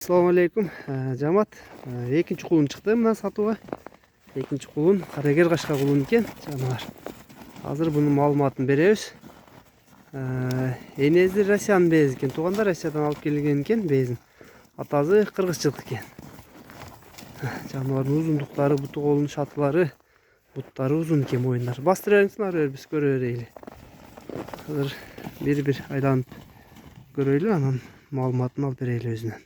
Assalamu alaikum. Жамат. Экинчи кулун чыкты мына сатууга. Экинчи кулун карагер кашка кулун экен. Жанагар. Азыр бунун маалыматын беребиз. Энези Россиянын бези экен. Туугандар Россиядан алып келген экен безин. Атасы кыргызчылык экен. Жаныбардын узундуктары, буту колунун шатылары, буттары узун экен моюндары. Бастырыңыздар, биз көрө берели. Азыр бир айланып көрөйлү, анан маалыматын алып берели өзүнөн.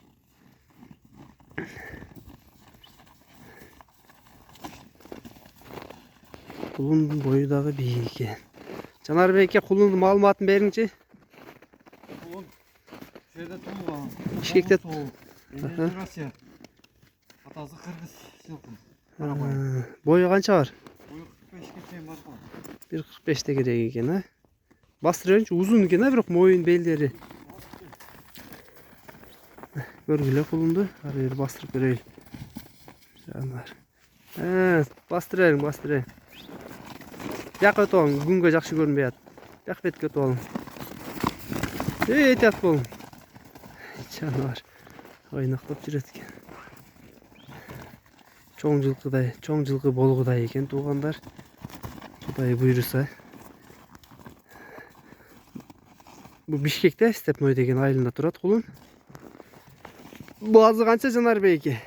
Kulun boyu dağı bir iki. Caner Bey ki kulun malumatını verince. Kulun şeyde Tuğba. Bişkek'te. Rusya. Atası Kırgız Silkın. Boyu kança var? Boyu 45 geçeyim var mı? 1.45'te gerek iken ha. Bastırınca uzun iken ha, bırak moyun belleri. Görgüle kulundu. Araya bastırıp görelim. Canlar. Bastırayım. Жакка өтүп алың, күнгө жакшы көрүнбөй атат. Жак бетке өтүп алың. Этият болуң. Жаныбар ойноктоп жүрөт экен. Чоң жылкы болгудай экен туугандар. Кудай буйруса. Бу Бишкекте Степной деген айылында турат кулун. Базы канча Жанар Бейке?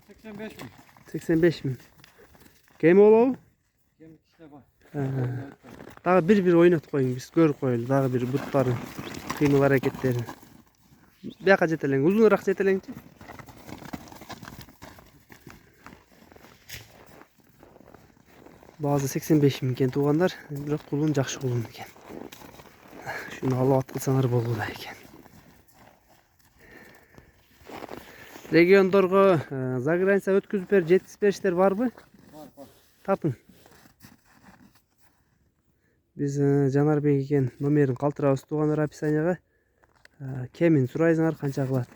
85 bin. 85 bin. Кем болобу? Kemik işte var. Дагы бир ойнотуп коюң, биз көрүп коелу. Дагы бир буттарын, кыймыл аракеттерин. Бияка жетелең, узунураак жетелеңчи. Базы 85 миң экен туугандар, бирок кулун жакшы кулун экен. Шуну алып аткылсаңар болгудай экен. Региондорго за граница өткүзүп берип жеткизип бериштер барбы? Var. Тапың. Biz Жанар Бей экен номерин калтырабыз туугандар описанияга. Кемин сурайсыңар, канча кылат,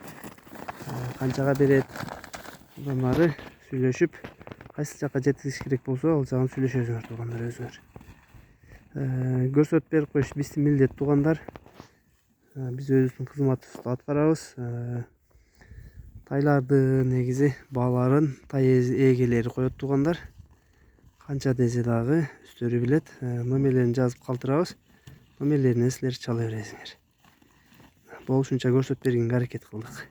канчага берет. Адамдары сүйлөшүп, кайсы жакка жеткизиш керек болсо, ал жагын сүйлөшөсүңөр туугандар өзүңөр. Көрсөтүп берип коюш биздин милдет туугандар. Биз өзүбүздүн кызматыбызды аткарабыз. Тайларды негизи бааларын тай ээлери коет туугандар. Канча десе дагы өздөрү билет. Номерлерин жазып калтырабыз. Номерлерин силер чала бересиңер. Болушунча көрсөтүп бергенге аракет кылдык.